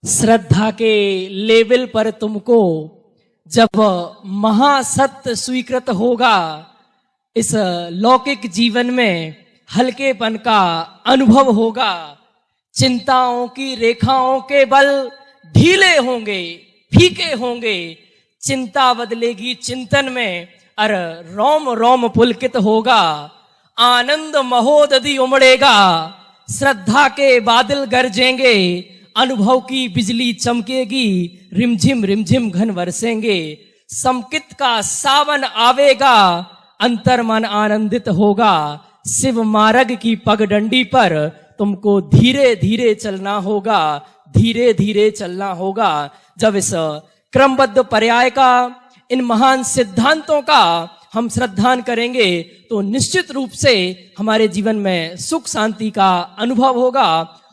श्रद्धा के लेवल पर तुमको जब महासत्य स्वीकृत होगा, इस लौकिक जीवन में हल्केपन का अनुभव होगा। चिंताओं की रेखाओं के बल ढीले होंगे, फीके होंगे। चिंता बदलेगी चिंतन में, और रोम रोम पुलकित होगा। आनंद महोदधि उमड़ेगा, श्रद्धा के बादल गरजेंगे। अनुभव की बिजली चमकेगी, रिमझिम घन बरसेंगे। संकित का सावन आवेगा, अंतर मन आनंदित होगा। शिव मार्ग की पगडंडी पर तुमको धीरे धीरे चलना होगा, धीरे धीरे चलना होगा। जब इस क्रमबद्ध पर्याय का, इन महान सिद्धांतों का हम श्रद्धान करेंगे तो निश्चित रूप से हमारे जीवन में सुख शांति का अनुभव होगा।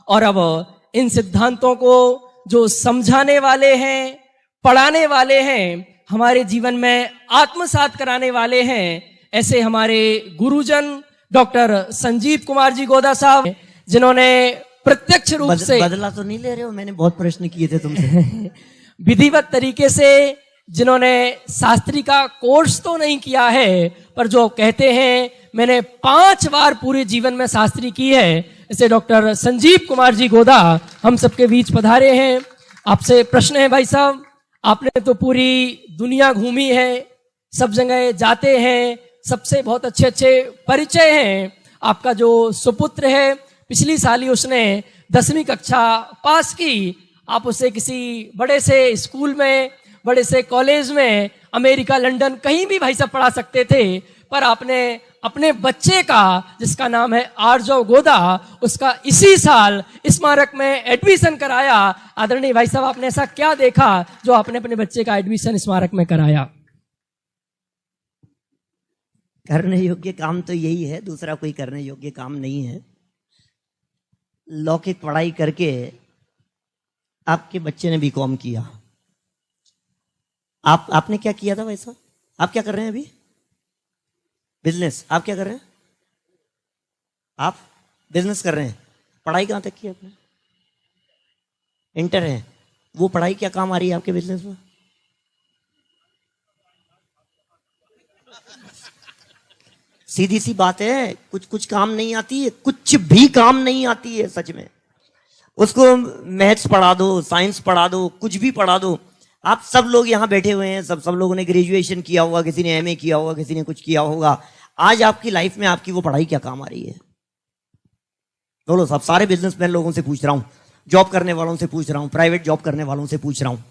और अब इन सिद्धांतों को जो समझाने वाले हैं, पढ़ाने वाले हैं, हमारे जीवन में आत्मसात कराने वाले हैं, ऐसे हमारे गुरुजन डॉक्टर संजीव कुमार जी गोदा साहब, जिन्होंने प्रत्यक्ष रूप से बदला तो नहीं ले रहे हो? मैंने बहुत प्रश्न किए थे तुमसे। विधिवत तरीके से, जिन्होंने शास्त्री का कोर्स तो नहीं किया है, पर जो कहते हैं मैंने 5 बार पूरे जीवन में शास्त्री की है, ऐसे डॉक्टर संजीव कुमार जी गोदा हम सबके बीच पधारे हैं। आपसे प्रश्न है भाई साहब, आपने तो पूरी दुनिया घूमी है, सब जगह जाते हैं, सबसे बहुत अच्छे अच्छे परिचय हैं। आपका जो सुपुत्र है, पिछली साल ही उसने 10वीं कक्षा पास की। आप उसे किसी बड़े से स्कूल में, बड़े से कॉलेज में, अमेरिका, लंदन, कहीं भी भाई साहब पढ़ा सकते थे, पर आपने अपने बच्चे का, जिसका नाम है आर्जव गोदा, उसका इसी साल स्मारक में एडमिशन कराया। आदरणीय भाई साहब, आपने ऐसा क्या देखा जो आपने अपने बच्चे का एडमिशन स्मारक में कराया? करने योग्य काम तो यही है, दूसरा कोई करने योग्य काम नहीं है। लौकिक पढ़ाई करके आपके बच्चे ने बीकॉम किया, आपने क्या किया था वैसा? आप क्या कर रहे हैं अभी? बिजनेस। आप क्या कर रहे हैं? आप बिजनेस कर रहे हैं। पढ़ाई कहां तक की आपने? इंटर है। वो पढ़ाई क्या काम आ रही है आपके बिजनेस में? सीधी सी बात है, कुछ काम नहीं आती है, कुछ भी काम नहीं आती है सच में। उसको मैथ्स पढ़ा दो, साइंस पढ़ा दो, कुछ भी पढ़ा दो। आप सब लोग यहाँ बैठे हुए हैं, सब लोगों ने ग्रेजुएशन किया होगा, किसी ने एमए किया होगा, किसी ने कुछ किया होगा। आज आपकी लाइफ में आपकी वो पढ़ाई क्या काम आ रही है? बोलो। सब सारे बिजनेसमैन लोगों से पूछ रहा हूँ, जॉब करने वालों से पूछ रहा हूँ, प्राइवेट जॉब करने वालों से पूछ रहा हूँ।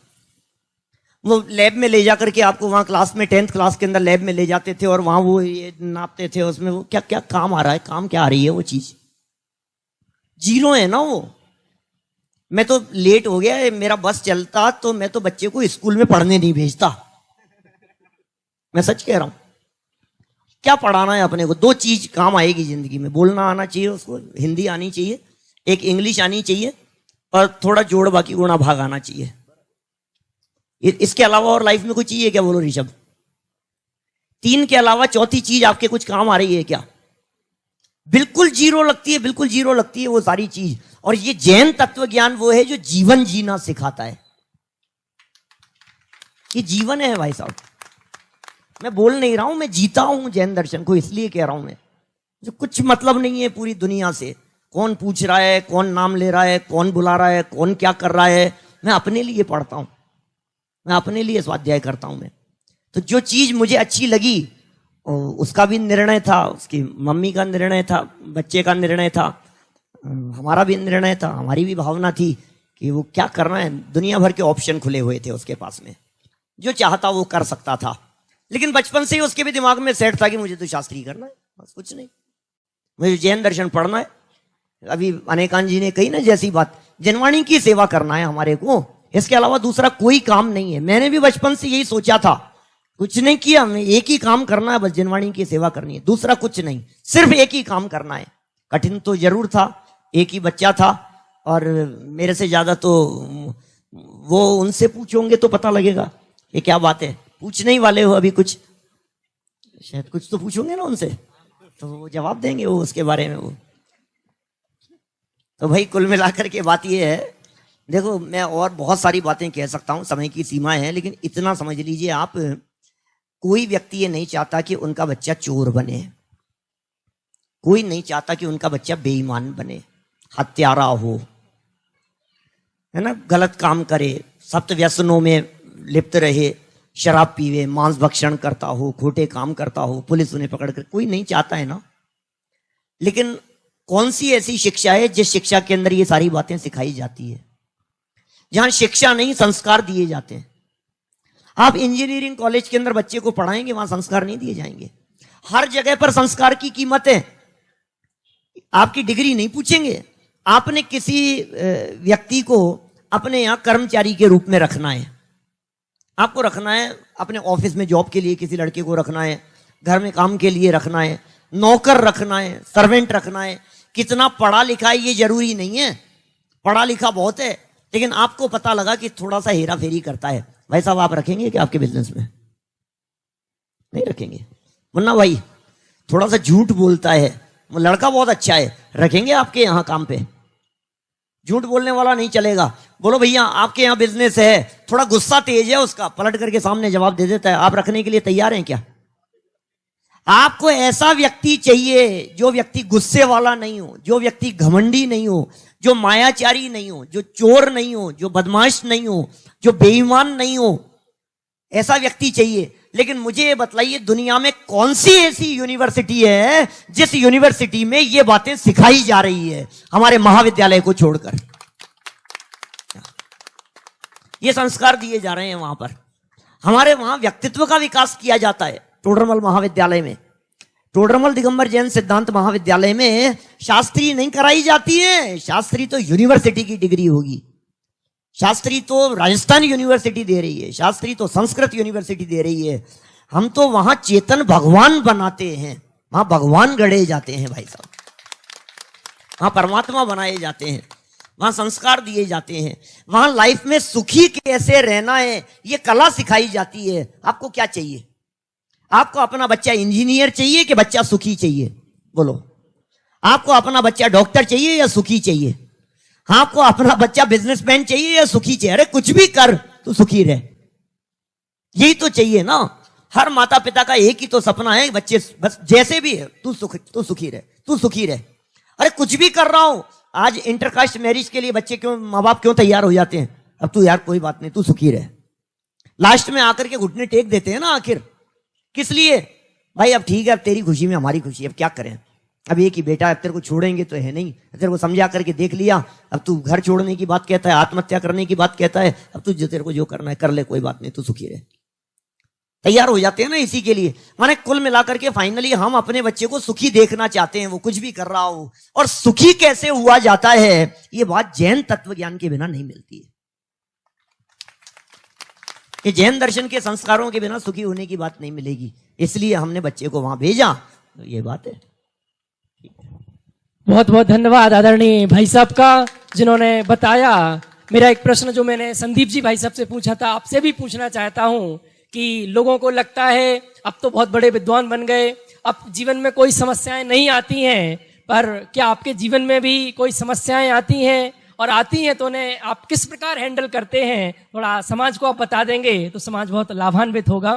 वो लैब में ले जाकर के आपको वहां क्लास में, 10th क्लास के अंदर लैब में ले जाते थे और वहां वो ये नापते थे, उसमें वो क्या क्या काम आ रहा है, काम क्या आ रही है वो चीज? जीरो है ना वो। मैं तो लेट हो गया, मेरा बस चलता तो मैं तो बच्चे को स्कूल में पढ़ने नहीं भेजता। मैं सच कह रहा हूं। क्या पढ़ाना है अपने को? 2 चीज काम आएगी जिंदगी में। बोलना आना चाहिए उसको, हिंदी आनी चाहिए, एक इंग्लिश आनी चाहिए, और थोड़ा जोड़ बाकी गुणा भाग आना चाहिए। इसके अलावा और लाइफ में कुछ चाहिए क्या? बोलो ऋषभ। 3 के अलावा चौथी चीज आपके कुछ काम आ रही है क्या? बिल्कुल जीरो लगती है, बिल्कुल जीरो लगती है वो सारी चीज। और ये जैन तत्व ज्ञान वो है जो जीवन जीना सिखाता है। ये जीवन है भाई साहब। मैं बोल नहीं रहा हूं, मैं जीता हूं जैन दर्शन को, इसलिए कह रहा हूं मैं। जो कुछ मतलब नहीं है पूरी दुनिया से, कौन पूछ रहा है, कौन नाम ले रहा है, कौन बुला रहा है, कौन क्या कर रहा है। मैं अपने लिए पढ़ता हूं, मैं अपने लिए स्वाध्याय करता हूं मैं। तो जो चीज मुझे अच्छी लगी, उसका भी निर्णय था, उसकी मम्मी का निर्णय था, बच्चे का निर्णय था, हमारा भी निर्णय था, हमारी भी भावना थी कि वो क्या करना है। दुनिया भर के ऑप्शन खुले हुए थे उसके पास में, जो चाहता वो कर सकता था। लेकिन बचपन से ही उसके भी दिमाग में सेट था कि मुझे तो शास्त्री करना है, बस कुछ नहीं, मुझे जैन दर्शन पढ़ना है। अभी अनेकान जी ने कही ना जैसी बात, जनवाणी की सेवा करना है हमारे को, इसके अलावा दूसरा कोई काम नहीं है। मैंने भी बचपन से यही सोचा था, कुछ नहीं किया, मैं एक ही काम करना है, बस जनवाणी की सेवा करनी है, दूसरा कुछ नहीं, सिर्फ एक ही काम करना है। कठिन तो जरूर था, एक ही बच्चा था, और मेरे से ज्यादा तो वो, उनसे पूछोगे तो पता लगेगा ये क्या बात है। पूछने ही वाले हो अभी, कुछ शायद कुछ तो पूछोगे ना उनसे, तो वो जवाब देंगे वो उसके बारे में। वो तो भाई कुल मिलाकर के बात ये है देखो, मैं और बहुत सारी बातें कह सकता हूं, समय की सीमा है, लेकिन इतना समझ लीजिए आप, कोई व्यक्ति ये नहीं चाहता कि उनका बच्चा चोर बने, कोई नहीं चाहता कि उनका बच्चा बेईमान बने, हत्यारा हो, है ना, गलत काम करे, सप्त व्यसनों में लिप्त रहे, शराब पीवे, मांस भक्षण करता हो, खोटे काम करता हो, पुलिस उन्हें पकड़ कर, कोई नहीं चाहता है ना। लेकिन कौन सी ऐसी शिक्षा है जिस शिक्षा के अंदर ये सारी बातें सिखाई जाती है? जहां शिक्षा नहीं, संस्कार दिए जाते हैं। आप इंजीनियरिंग कॉलेज के अंदर बच्चे को पढ़ाएंगे, वहां संस्कार नहीं दिए जाएंगे। हर जगह पर संस्कार की कीमत है। आपकी डिग्री नहीं पूछेंगे, आपने किसी व्यक्ति को अपने यहां कर्मचारी के रूप में रखना है, आपको रखना है, अपने ऑफिस में जॉब के लिए किसी लड़के को रखना है, घर में काम के लिए रखना है, नौकर रखना है, सर्वेंट रखना है। कितना पढ़ा लिखा है ये जरूरी नहीं है, पढ़ा लिखा बहुत है, लेकिन आपको पता लगा कि थोड़ा सा हेरा फेरी करता है, भाई साहब आप रखेंगे कि आपके बिजनेस में? नहीं रखेंगे। मुन्ना भाई थोड़ा सा झूठ बोलता है, वो लड़का बहुत अच्छा है, रखेंगे आपके यहां काम पे? झूठ बोलने वाला नहीं चलेगा। बोलो भैया आपके यहां बिजनेस है, थोड़ा गुस्सा तेज है उसका, पलट करके सामने जवाब दे देता है, आप रखने के लिए तैयार हैं क्या? आपको ऐसा व्यक्ति चाहिए जो व्यक्ति गुस्से वाला नहीं हो, जो व्यक्ति घमंडी नहीं हो, जो मायाचारी नहीं हो, जो चोर नहीं हो, जो बदमाश नहीं हो, जो बेईमान नहीं हो, ऐसा व्यक्ति चाहिए। लेकिन मुझे ये बतलाइए, दुनिया में कौन सी ऐसी यूनिवर्सिटी है जिस यूनिवर्सिटी में ये बातें सिखाई जा रही है? हमारे महाविद्यालय को छोड़कर ये संस्कार दिए जा रहे हैं। वहां पर हमारे वहां व्यक्तित्व का विकास किया जाता है। टोडरमल महाविद्यालय में, टोडरमल दिगंबर जैन सिद्धांत महाविद्यालय में शास्त्री नहीं कराई जाती है। शास्त्री तो यूनिवर्सिटी की डिग्री होगी, शास्त्री तो राजस्थान यूनिवर्सिटी दे रही है, शास्त्री तो संस्कृत यूनिवर्सिटी दे रही है। हम तो वहां चेतन भगवान बनाते हैं, वहां भगवान गढ़े जाते हैं भाई साहब, वहां परमात्मा बनाए जाते हैं, वहां संस्कार दिए जाते हैं, वहां लाइफ में सुखी कैसे रहना है ये कला सिखाई जाती है। आपको क्या चाहिए? आपको अपना बच्चा इंजीनियर चाहिए कि बच्चा सुखी चाहिए? बोलो, आपको अपना बच्चा डॉक्टर चाहिए या सुखी चाहिए? आपको अपना बच्चा बिजनेसमैन चाहिए या सुखी चाहिए? अरे कुछ भी कर तो सुखी रहे, यही तो चाहिए ना। हर माता पिता का एक ही तो सपना है, बच्चे बस जैसे भी है तू सुखी रहे, तू सुखी रहे। अरे कुछ भी कर रहा हूं, आज इंटरकास्ट मैरिज के लिए बच्चे क्यों, माँ बाप क्यों तैयार हो जाते हैं? अब तू यार कोई बात नहीं, तू सुखी रहे। लास्ट में आकर के घुटने टेक देते हैं ना आखिर, किस लिए? भाई अब ठीक है, अब तेरी खुशी में हमारी खुशी, अब क्या करें, अब एक ही बेटा, अब तेरे को छोड़ेंगे तो है नहीं, तेरे को समझा करके देख लिया, अब तू घर छोड़ने की बात कहता है, आत्महत्या करने की बात कहता है, अब तू तेरे को जो करना है कर ले, कोई बात नहीं, तू सुखी रहे। तैयार हो जाते हैं ना इसी के लिए। माने कुल मिलाकर के फाइनली हम अपने बच्चे को सुखी देखना चाहते हैं, वो कुछ भी कर रहा हो। और सुखी कैसे हुआ जाता है, ये बात जैन तत्व ज्ञान के बिना नहीं मिलती है। कि जैन दर्शन के संस्कारों के बिना सुखी होने की बात नहीं मिलेगी, इसलिए हमने बच्चे को वहां भेजा। तो ये बात है। बहुत बहुत धन्यवाद आदरणीय भाई साहब का, जिन्होंने बताया। मेरा एक प्रश्न जो मैंने संदीप जी भाई साहब से पूछा था, आपसे भी पूछना चाहता हूं कि लोगों को लगता है अब तो बहुत बड़े विद्वान बन गए, अब जीवन में कोई समस्याएं नहीं आती हैं, पर क्या आपके जीवन में भी कोई समस्याएं आती हैं? और आती हैं तो उन्हें आप किस प्रकार हैंडल करते हैं? थोड़ा समाज को आप बता देंगे तो समाज बहुत लाभान्वित होगा।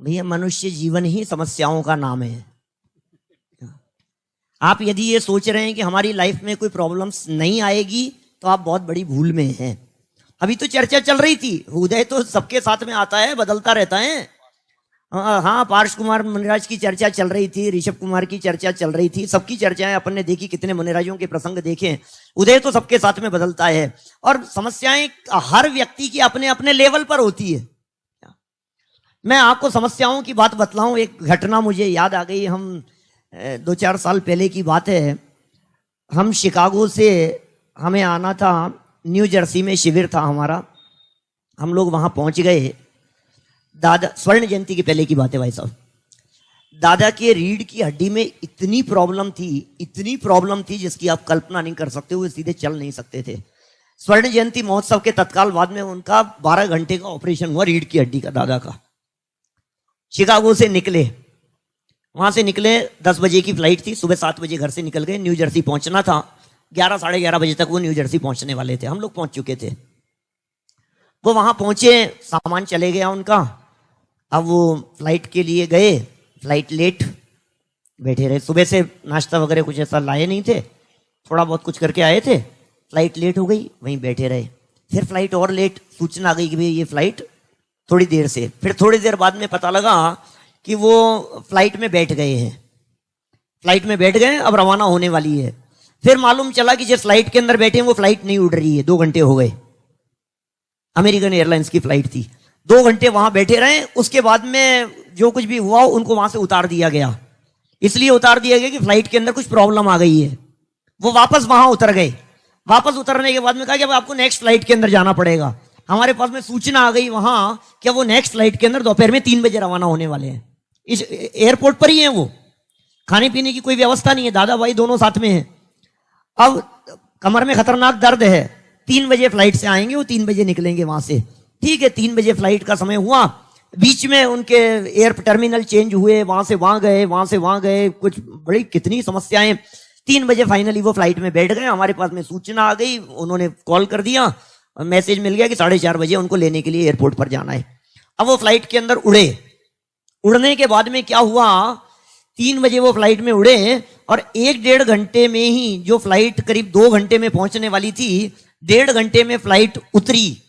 भैया मनुष्य जीवन ही समस्याओं का नाम है। आप यदि ये सोच रहे हैं कि हमारी लाइफ में कोई प्रॉब्लम्स नहीं आएगी तो आप बहुत बड़ी भूल में हैं। अभी तो चर्चा चल रही थी, उदय तो सबके साथ में आता है, बदलता रहता है। हाँ, पार्श कुमार मुनिराज की चर्चा चल रही थी, ऋषभ कुमार की चर्चा चल रही थी, सबकी चर्चाएं अपन ने देखी, कितने मुनिराजों के प्रसंग देखे। उदय तो सबके साथ में बदलता है, और समस्याएं हर व्यक्ति की अपने अपने लेवल पर होती है। मैं आपको समस्याओं की बात बतलाऊं, एक घटना मुझे याद आ गई। हम 2-4 साल पहले की बात है, हम शिकागो से हमें आना था, न्यू जर्सी में शिविर था हमारा, हम लोग वहां पहुंच गए। दादा, स्वर्ण जयंती के पहले की बात है भाई साहब, दादा के रीढ़ की हड्डी में इतनी प्रॉब्लम थी जिसकी आप कल्पना नहीं कर सकते, वो सीधे चल नहीं सकते थे। स्वर्ण जयंती महोत्सव के तत्काल बाद में उनका 12 घंटे का ऑपरेशन हुआ रीढ़ की हड्डी का, दादा का। शिकागो से निकले, वहां से निकले, 10 बजे की फ्लाइट थी, सुबह 7 बजे घर से निकल गए, न्यू जर्सी पहुंचना था। 11 साढ़े 11 बजे तक वो न्यू जर्सी पहुंचने वाले थे, हम लोग पहुंच चुके थे। वो वहां पहुंचे, सामान चले गया उनका। अब वो फ्लाइट के लिए गए, फ्लाइट लेट, बैठे रहे। सुबह से नाश्ता वगैरह कुछ ऐसा लाए नहीं थे, थोड़ा बहुत कुछ करके आए थे, फ्लाइट लेट हो गई, वहीं बैठे रहे। फिर फ्लाइट और लेट, सूचना आ गई कि भाई ये फ्लाइट थोड़ी देर से। फिर थोड़ी देर बाद में पता लगा कि वो फ्लाइट में बैठ गए हैं, फ्लाइट में बैठ गए, अब रवाना होने वाली है। फिर मालूम चला कि जिस फ्लाइट के अंदर बैठे हैं वो फ्लाइट नहीं उड़ रही है। 2 घंटे हो गए, अमेरिकन एयरलाइंस की फ्लाइट थी। 2 घंटे वहां बैठे रहे। उसके बाद में जो कुछ भी हुआ उनको वहां से उतार दिया गया। इसलिए उतार दिया गया कि फ्लाइट के अंदर कुछ प्रॉब्लम आ गई है। वो वापस वहां उतर गए। वापस उतरने के बाद में कहा कि अब आपको नेक्स्ट फ्लाइट के अंदर जाना पड़ेगा। हमारे पास में सूचना आ गई वहां कि वो नेक्स्ट फ्लाइट के अंदर दोपहर में 3 बजे रवाना होने वाले हैं। इस एयरपोर्ट पर ही है वो, खाने पीने की कोई व्यवस्था नहीं है, दादा भाई दोनों साथ में हैं। अब कमर में खतरनाक दर्द है, 3 बजे फ्लाइट से आएंगे, वो 3 बजे निकलेंगे वहां से। ठीक है, 3 बजे फ्लाइट का समय हुआ। बीच में उनके एयर टर्मिनल चेंज हुए, वहां से वहां गए, वहां से वहां गए, कुछ बड़ी कितनी समस्याएं। 3 बजे फाइनली वो फ्लाइट में बैठ गए। हमारे पास में सूचना आ गई, उन्होंने कॉल कर दिया, मैसेज मिल गया कि 4:30 बजे उनको लेने के लिए एयरपोर्ट पर जाना है। अब वो फ्लाइट के अंदर उड़े। उड़ने के बाद में क्या हुआ, 3 बजे वो फ्लाइट में उड़े और 1-1.5 घंटे में ही, जो फ्लाइट करीब 2 घंटे में पहुंचने वाली थी, 1.5 घंटे में फ्लाइट उतरी।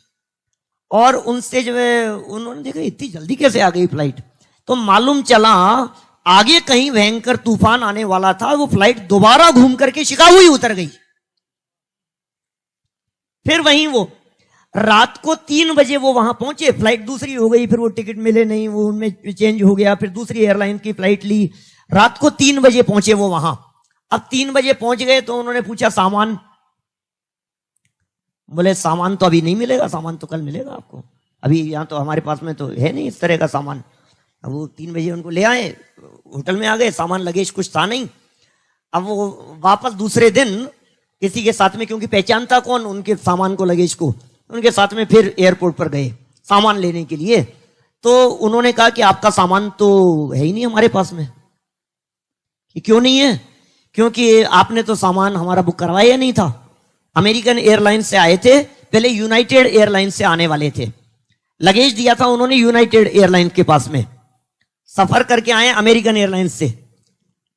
और उनसे जो है उन्होंने देखा इतनी जल्दी कैसे आ गई फ्लाइट। तो मालूम चला आगे कहीं भयंकर तूफान आने वाला था। वो फ्लाइट दोबारा घूम करके शिकागो ही उतर गई। फिर वहीं वो रात को 3 बजे वो वहां पहुंचे, फ्लाइट दूसरी हो गई। फिर वो टिकट मिले नहीं, वो उनमें चेंज हो गया, फिर दूसरी एयरलाइन की फ्लाइट ली। रात को 3 बजे पहुंचे वो वहां। अब 3 बजे पहुंच गए तो उन्होंने पूछा सामान। बोले सामान तो अभी नहीं मिलेगा, सामान तो कल मिलेगा आपको, अभी यहां तो हमारे पास में तो है नहीं इस तरह का सामान। अब वो 3 बजे उनको ले आए, होटल में आ गए, सामान लगेज कुछ था नहीं। अब वो वापस दूसरे दिन किसी के साथ में, क्योंकि पहचानता कौन उनके सामान को, लगेज को, उनके साथ में फिर एयरपोर्ट पर गए सामान लेने के लिए। तो उन्होंने कहा कि आपका सामान तो है ही नहीं हमारे पास में। कि क्यों नहीं है? क्योंकि आपने तो सामान हमारा बुक करवाया नहीं था। अमेरिकन एयरलाइन से आए थे, पहले यूनाइटेड एयरलाइन से आने वाले थे। लगेज दिया था उन्होंने यूनाइटेड एयरलाइन के पास में, सफर करके आए अमेरिकन एयरलाइन से।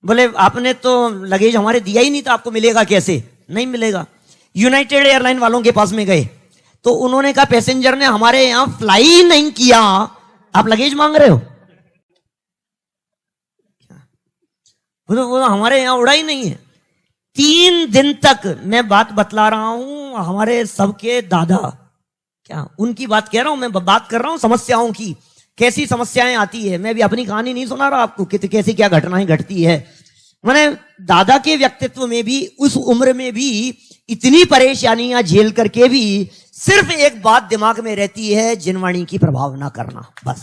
बोले आपने तो लगेज हमारे दिया ही नहीं था, आपको मिलेगा कैसे? नहीं मिलेगा। यूनाइटेड एयरलाइन वालों के पास में गए तो उन्होंने कहा पैसेंजर ने हमारे यहां फ्लाई नहीं किया, आप लगेज मांग रहे हो? वो हमारे यहां उड़ा ही नहीं है। 3 दिन तक मैं बात बतला रहा हूं, हमारे सबके दादा, क्या उनकी बात कह रहा हूं, मैं बात कर रहा हूं समस्याओं की, कैसी समस्याएं आती है। मैं अभी अपनी कहानी नहीं सुना रहा आपको कि कैसी क्या घटनाएं घटती है। मैंने दादा के व्यक्तित्व में भी, उस उम्र में भी इतनी परेशानियां झेल करके भी सिर्फ एक बात दिमाग में रहती है, जिनवाणी की प्रभाव ना करना, बस।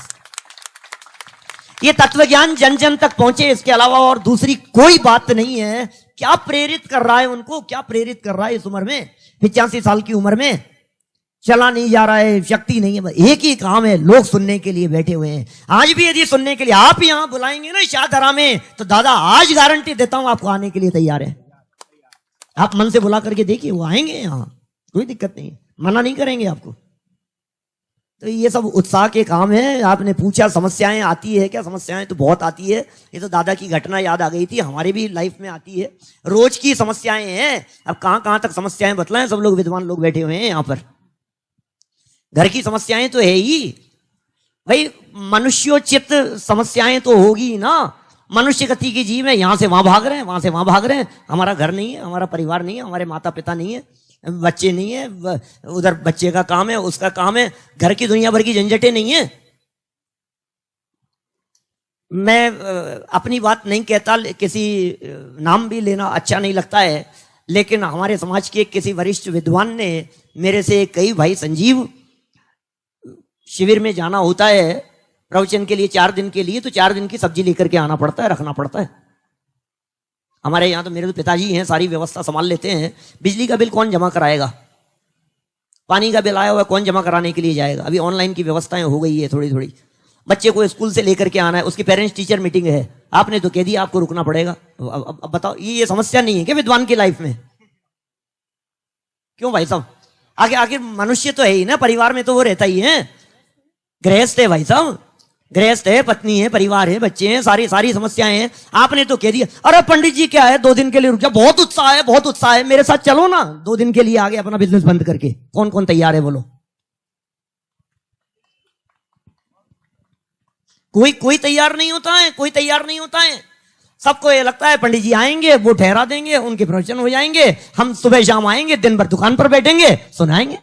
ये तत्वज्ञान जन जन तक पहुंचे, इसके अलावा और दूसरी कोई बात नहीं है। क्या प्रेरित कर रहा है उनको, क्या प्रेरित कर रहा है इस उम्र में, 85 साल की उम्र में? चला नहीं जा रहा है, शक्ति नहीं है, एक ही काम है, लोग सुनने के लिए बैठे हुए हैं। आज भी यदि सुनने के लिए आप यहां बुलाएंगे ना शाहदरा में, तो दादा आज गारंटी देता हूं आपको आने के लिए तैयार है। आप मन से बुला करके देखिए, वो आएंगे यहां, कोई दिक्कत नहीं, मना नहीं करेंगे आपको। तो ये सब उत्साह के काम है। आपने पूछा समस्याएं आती है क्या? समस्याएं तो बहुत आती है। ये तो दादा की घटना याद आ गई थी, हमारी भी लाइफ में आती है, रोज की समस्याएं हैं। अब कहां कहां तक समस्याएं बतलाएं, सब लोग विद्वान लोग बैठे हुए हैं यहाँ पर। घर की समस्याएं तो है ही भाई, मनुष्योचित समस्याएं तो होगी ना। मनुष्य गति की जीव है, यहां से वहां भाग रहे हैं, वहां से वहां भाग रहे हैं। हमारा घर नहीं है, हमारा परिवार नहीं है, हमारे माता पिता नहीं है, बच्चे नहीं है, उधर बच्चे का काम है, उसका काम है, घर की दुनिया भर की झंझटें नहीं है। मैं अपनी बात नहीं कहता, किसी नाम भी लेना अच्छा नहीं लगता है, लेकिन हमारे समाज के किसी वरिष्ठ विद्वान ने मेरे से, कई भाई संजीव, शिविर में जाना होता है प्रवचन के लिए 4 दिन के लिए, तो 4 दिन की सब्जी लेकर के आना पड़ता है, रखना पड़ता है। हमारे यहाँ तो मेरे तो पिताजी हैं, सारी व्यवस्था संभाल लेते हैं। बिजली का बिल कौन जमा कराएगा? पानी का बिल आया हुआ कौन जमा कराने के लिए जाएगा? अभी ऑनलाइन की व्यवस्थाएं हो गई है थोड़ी थोड़ी। बच्चे को स्कूल से लेकर के आना है, उसकी पेरेंट्स टीचर मीटिंग है, आपने तो कह दिया आपको रुकना पड़ेगा। अब बताओ, ये समस्या नहीं है क्या विद्वान की लाइफ में? क्यों भाई साहब? आगे आखिर मनुष्य तो है ही ना, परिवार में तो वो रहता ही है। गृहस्थ है भाई साहब, गृहस्थ है, पत्नी है, परिवार है, बच्चे हैं, सारी सारी समस्याएं हैं। आपने तो कह दिया अरे पंडित जी क्या है 2 दिन के लिए रुक जाओ, बहुत उत्साह है, बहुत उत्साह है, मेरे साथ चलो ना 2 दिन के लिए आगे अपना बिजनेस बंद करके। कौन कौन तैयार है बोलो? कोई तैयार नहीं होता है, कोई तैयार नहीं होता है। सबको ये लगता है पंडित जी आएंगे, वो ठहरा देंगे, उनके प्रवचन हो जाएंगे, हम सुबह शाम आएंगे, दिन भर दुकान पर बैठेंगे, सुनाएंगे,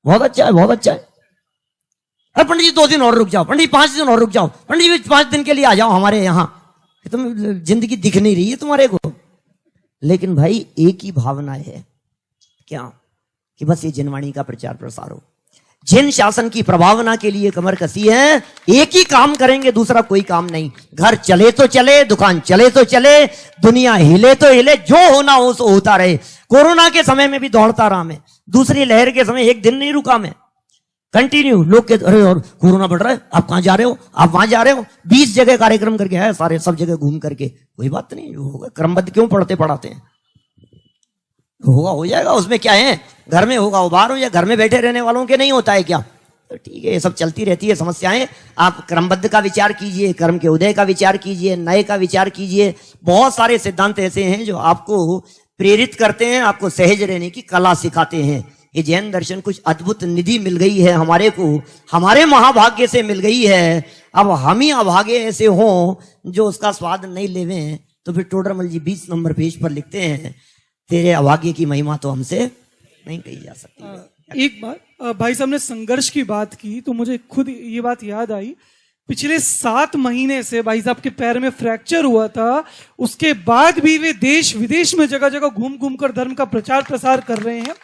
बहुत अच्छा है, बहुत अच्छा है। अरे पंडित जी 2 दिन और रुक जाओ, पंडित जी 5 दिन और रुक जाओ, पंडित जी 5 दिन के लिए आ जाओ हमारे यहाँ। तुम जिंदगी दिख नहीं रही है तुम्हारे को। लेकिन भाई एक ही भावना है क्या कि बस ये जिनवाणी का प्रचार प्रसार हो। जिन शासन की प्रभावना के लिए कमर कसी है, एक ही काम करेंगे, दूसरा कोई काम नहीं। घर चले तो चले, दुकान चले तो चले, दुनिया हिले तो हिले, जो होना हो सो होता रहे। कोरोना के समय में भी दौड़ता रहा मैं, दूसरी लहर के समय एक दिन नहीं रुका मैं, कंटिन्यू। लोग के अरे और कोरोना बढ़ रहा है, आप कहां जा रहे हो, आप वहां जा रहे हो, 20 जगह कार्यक्रम करके आए, सारे सब जगह घूम करके। कोई बात नहीं, जो होगा क्रमबद्ध क्यों पढ़ाते हैं, होगा हो जाएगा, उसमें क्या है। घर में होगा वो बाहर हो, या घर में बैठे रहने वालों के नहीं होता है क्या? तो ठीक है, ये सब चलती रहती है समस्याएं। आप क्रमबद्ध का विचार कीजिए, कर्म के उदय का विचार कीजिए, नए का विचार कीजिए। बहुत सारे सिद्धांत ऐसे हैं जो आपको प्रेरित करते हैं, आपको सहज रहने की कला सिखाते हैं। ये जैन दर्शन कुछ अद्भुत निधि मिल गई है हमारे को, हमारे महाभाग्य से मिल गई है। अब हम ही अभागे ऐसे हों जो उसका स्वाद नहीं लेवे, तो फिर टोडरमल जी 20 नंबर पेज पर लिखते हैं, तेरे अभाग्य की महिमा तो हमसे नहीं कही जा सकती। एक बार भाई साहब ने संघर्ष की बात की तो मुझे खुद ये बात याद आई। पिछले 7 महीने से भाई साहब के पैर में फ्रैक्चर हुआ था, उसके बाद भी वे देश विदेश में जगह जगह घूम घूम कर धर्म का प्रचार प्रसार कर रहे हैं।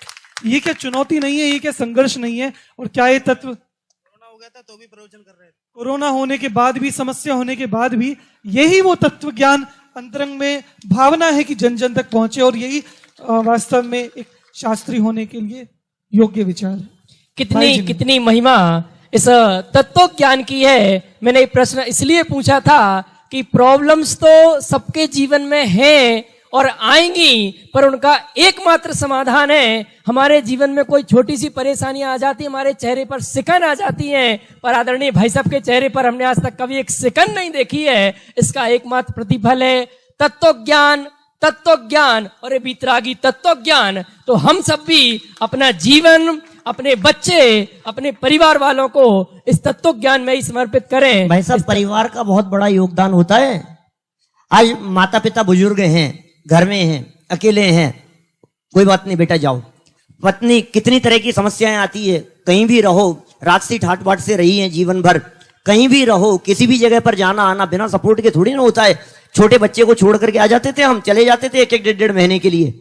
ये क्या चुनौती नहीं है, ये क्या संघर्ष नहीं है? और क्या ये तत्व, कोरोना हो गया था तो भी प्रवचन कर रहे थे, कोरोना होने के बाद भी, समस्या होने के बाद भी, यही वो तत्व ज्ञान अंतरंग में भावना है कि जन जन तक पहुंचे, और यही वास्तव में एक शास्त्री होने के लिए योग्य विचार है। कितनी महिमा इस तत्व ज्ञान की है। मैंने ये प्रश्न इसलिए पूछा था कि प्रॉब्लम्स तो सबके जीवन में हैं और आएंगी, पर उनका एकमात्र समाधान है। हमारे जीवन में कोई छोटी सी परेशानियां आ जाती है, हमारे चेहरे पर सिकन आ जाती है, पर आदरणीय भाई साहब के चेहरे पर हमने आज तक कभी एक सिकन नहीं देखी है। इसका एकमात्र प्रतिफल है तत्व ज्ञान, तत्व ज्ञान और ये बीतरागी तत्व ज्ञान। तो हम सब भी अपना जीवन, अपने बच्चे, अपने परिवार वालों को इस तत्व ज्ञान में ही समर्पित करें। भाई साहब परिवार का बहुत बड़ा योगदान होता है। आज माता पिता बुजुर्ग हैं, घर में हैं, अकेले हैं, कोई बात नहीं बेटा जाओ। पत्नी कितनी तरह की समस्याएं आती है, कहीं भी रहो, रात से ठाट बाट से रही है जीवन भर, कहीं भी रहो, किसी भी जगह पर जाना आना बिना सपोर्ट के थोड़ी ना होता है। छोटे बच्चे को छोड़ करके आ जाते थे, हम चले जाते थे 1-1 महीने के लिए।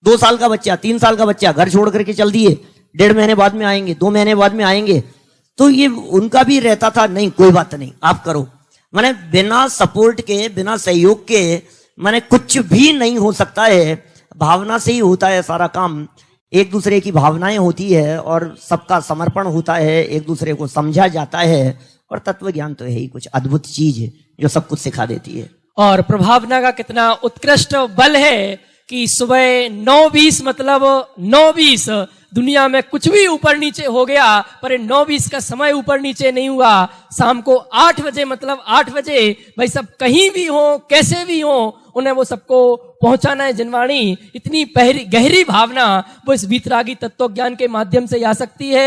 2 साल का बच्चा, 3 साल का बच्चा घर छोड़ करके चल दिए, 1.5 महीने बाद में आएंगे, 2 महीने बाद में आएंगे। तो ये उनका भी रहता था, नहीं कोई बात नहीं आप करो। माने बिना सपोर्ट के, बिना सहयोग के माने कुछ भी नहीं हो सकता है। भावना से ही होता है सारा काम, एक दूसरे की भावनाएं होती है और सबका समर्पण होता है, एक दूसरे को समझा जाता है। और तत्व ज्ञान तो है ही कुछ अद्भुत चीज है जो सब कुछ सिखा देती है। और प्रभावना का कितना उत्कृष्ट बल है कि सुबह 9:20 मतलब 9:20 दुनिया में कुछ भी ऊपर नीचे हो गया, पर 9:20 का समय ऊपर नीचे नहीं हुआ। शाम को 8 बजे मतलब 8 बजे भाई सब कहीं भी हो, कैसे भी हो, उन्हें वो सबको पहुंचाना है जिनवाणी। इतनी गहरी भावना वो इस बीतरागी तत्व ज्ञान के माध्यम से आ सकती है।